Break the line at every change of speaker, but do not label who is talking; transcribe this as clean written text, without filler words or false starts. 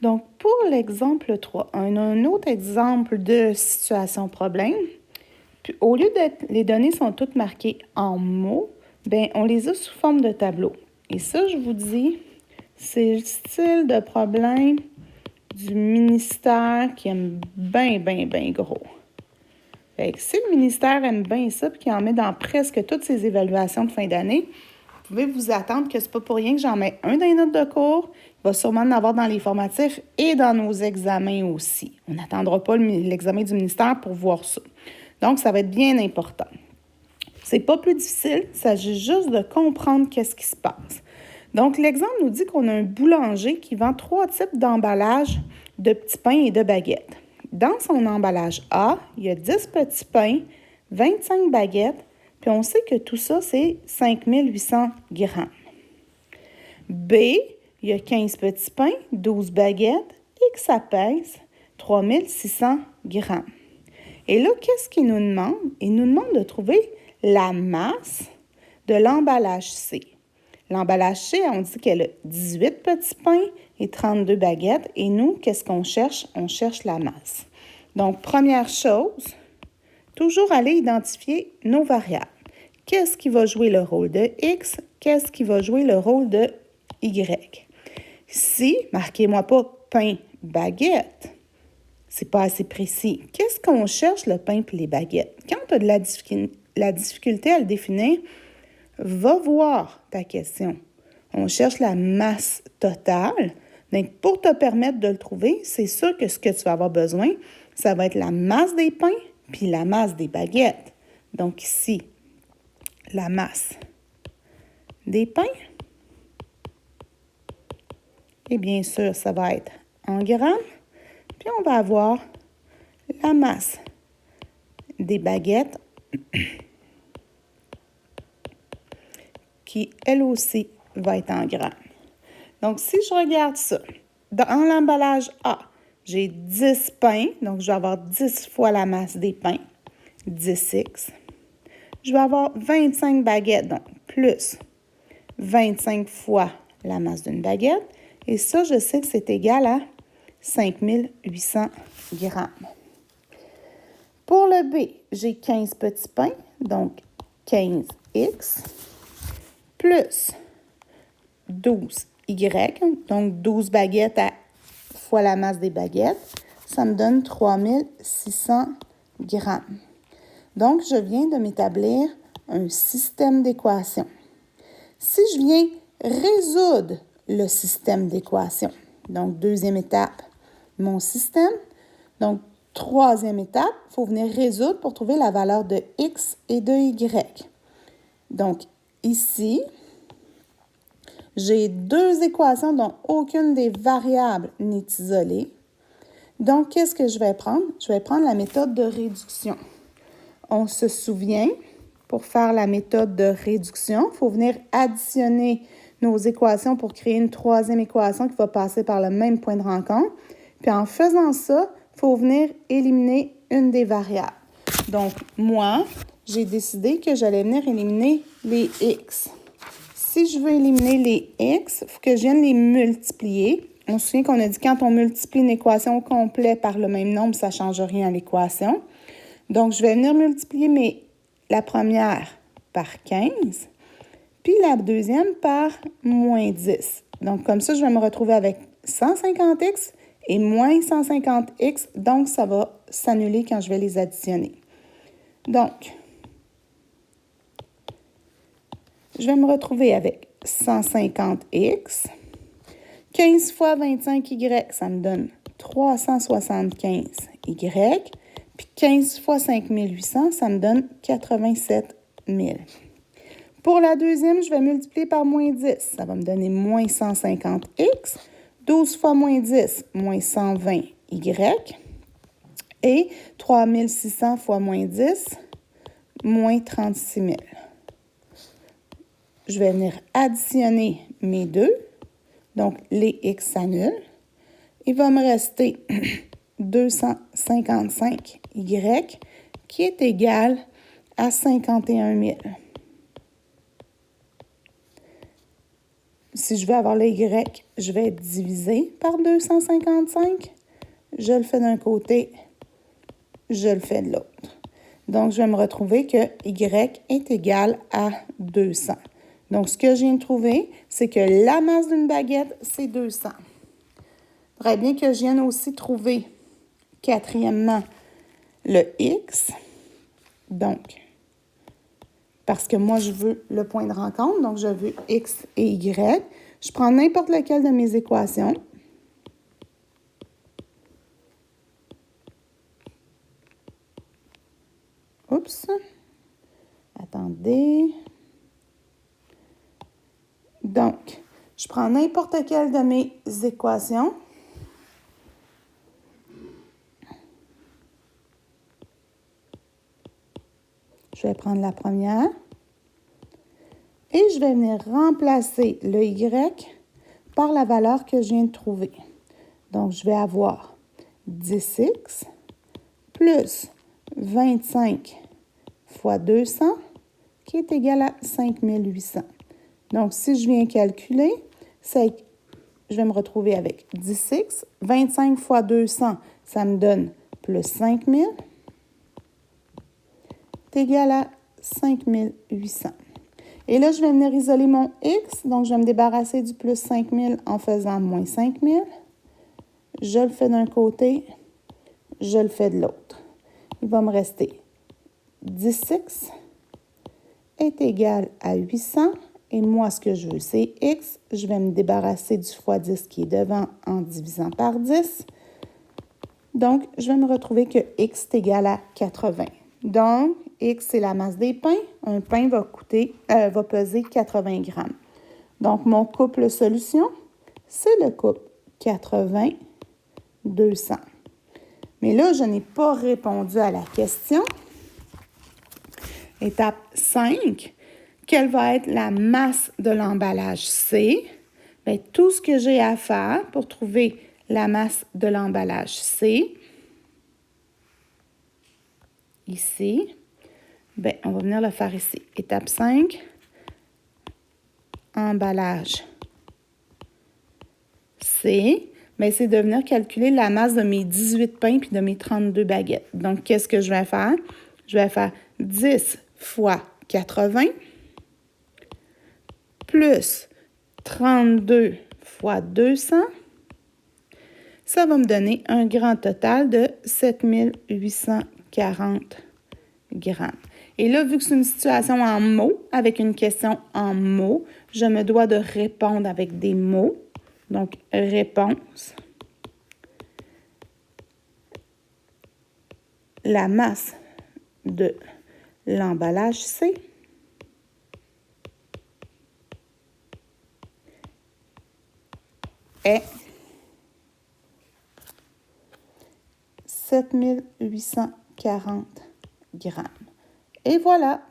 Donc, pour l'exemple 3, un autre exemple de situation problème. Puis, au lieu d'être, les données sont toutes marquées en mots, bien, on les a sous forme de tableau. Et ça, je vous dis, c'est le style de problème du ministère qui aime bien gros. Fait que si le ministère aime bien ça et qu'il en met dans presque toutes ses évaluations de fin d'année, vous pouvez vous attendre que c'est pas pour rien que j'en mets un dans les notes de cours. Il va sûrement en avoir dans les formatifs et dans nos examens aussi. On n'attendra pas l'examen du ministère pour voir ça. Donc, ça va être bien important. C'est pas plus difficile, il s'agit juste de comprendre qu'est-ce qui se passe. Donc, l'exemple nous dit qu'on a un boulanger qui vend 3 types d'emballages de petits pains et de baguettes. Dans son emballage A, il y a 10 petits pains, 25 baguettes, puis on sait que tout ça, c'est 5800 grammes. B, il y a 15 petits pains, 12 baguettes et que ça pèse 3600 grammes. Et là, qu'est-ce qu'il nous demande? Il nous demande de trouver la masse de l'emballage C. L'emballage C, on dit qu'elle a 18 petits pains et 32 baguettes. Et nous, qu'est-ce qu'on cherche? On cherche la masse. Donc, première chose, toujours aller identifier nos variables. Qu'est-ce qui va jouer le rôle de X? Qu'est-ce qui va jouer le rôle de Y? Si, marquez-moi pas pain, baguette, c'est pas assez précis. Qu'est-ce qu'on cherche, le pain et les baguettes? Quand tu as de la difficulté à le définir, va voir ta question. On cherche la masse totale. Donc, pour te permettre de le trouver, c'est sûr que ce que tu vas avoir besoin, ça va être la masse des pains puis la masse des baguettes. Donc, ici, la masse des pains. Et bien sûr, ça va être en grammes. Puis, on va avoir la masse des baguettes qui, elle aussi, va être en grammes. Donc, si je regarde ça, dans l'emballage A, j'ai 10 pains, donc je vais avoir 10 fois la masse des pains, 10x. Je vais avoir 25 baguettes, donc plus 25 fois la masse d'une baguette. Et ça, je sais que c'est égal à 5800 grammes. Pour le B, j'ai 15 petits pains, donc 15x, plus 12y, donc 12 baguettes fois la masse des baguettes, ça me donne 3600 grammes. Donc, je viens de m'établir un système d'équations. Si je viens résoudre le système d'équations, donc deuxième étape, mon système, donc troisième étape, il faut venir résoudre pour trouver la valeur de x et de y. Donc, ici, j'ai deux équations dont aucune des variables n'est isolée. Donc, qu'est-ce que je vais prendre? Je vais prendre la méthode de réduction. On se souvient, pour faire la méthode de réduction, il faut venir additionner nos équations pour créer une troisième équation qui va passer par le même point de rencontre. Puis en faisant ça, il faut venir éliminer une des variables. Donc, moi, j'ai décidé que j'allais venir éliminer les x. Si je veux éliminer les x, il faut que je vienne les multiplier. On se souvient qu'on a dit que quand on multiplie une équation complète par le même nombre, ça ne change rien à l'équation. Donc, je vais venir multiplier la première par 15, puis la deuxième par moins 10. Donc, comme ça, je vais me retrouver avec 150x et moins 150x. Donc, ça va s'annuler quand je vais les additionner. Donc, je vais me retrouver avec 150x. 15 fois 25y, ça me donne 375y. Puis 15 fois 5800, ça me donne 87 000. Pour la deuxième, je vais multiplier par moins 10. Ça va me donner moins 150x. 12 fois moins 10, moins 120y. Et 3600 fois moins 10, moins 36 000. Je vais venir additionner mes deux. Donc, les x s'annulent. Il va me rester 255y qui est égal à 51 000. si je veux avoir le Y, je vais diviser par 255. Je le fais d'un côté, je le fais de l'autre. Donc, je vais me retrouver que Y est égal à 200. Donc, ce que je viens de trouver, c'est que la masse d'une baguette, c'est 200. Il faudrait bien que je vienne aussi trouver, quatrièmement, le X. Donc, parce que moi, je veux le point de rencontre, donc je veux X et Y. Je prends n'importe laquelle de mes équations. Oups. Attendez. Donc, je prends n'importe quelle de mes équations. Je vais prendre la première. Et je vais venir remplacer le Y par la valeur que je viens de trouver. Donc, je vais avoir 10x plus 25 fois 200 qui est égal à 5800. Donc, si je viens calculer, je vais me retrouver avec 10x. 25 fois 200, ça me donne plus 5000. C'est égal à 5800. Et là, je vais venir isoler mon X. Donc, je vais me débarrasser du plus 5000 en faisant moins 5000. Je le fais d'un côté, je le fais de l'autre. Il va me rester 10x est égal à 800. Et moi, ce que je veux, c'est X. Je vais me débarrasser du fois 10 qui est devant en divisant par 10. Donc, je vais me retrouver que X est égal à 80. Donc, X, c'est la masse des pains. Un pain va peser 80 grammes. Donc, mon couple solution, c'est le couple 80-200. Mais là, je n'ai pas répondu à la question. Étape 5. Quelle va être la masse de l'emballage C? Bien, tout ce que j'ai à faire pour trouver la masse de l'emballage C, ici, bien, on va venir le faire ici. Étape 5, emballage C, bien, c'est de venir calculer la masse de mes 18 pains puis de mes 32 baguettes. Donc, qu'est-ce que je vais faire? Je vais faire 10 fois 80 plus 32 fois 200. Ça va me donner un grand total de 7840 grammes. Et là, vu que c'est une situation en mots, avec une question en mots, je me dois de répondre avec des mots. Donc, réponse. La masse de l'emballage C est 7840 grammes. Et voilà!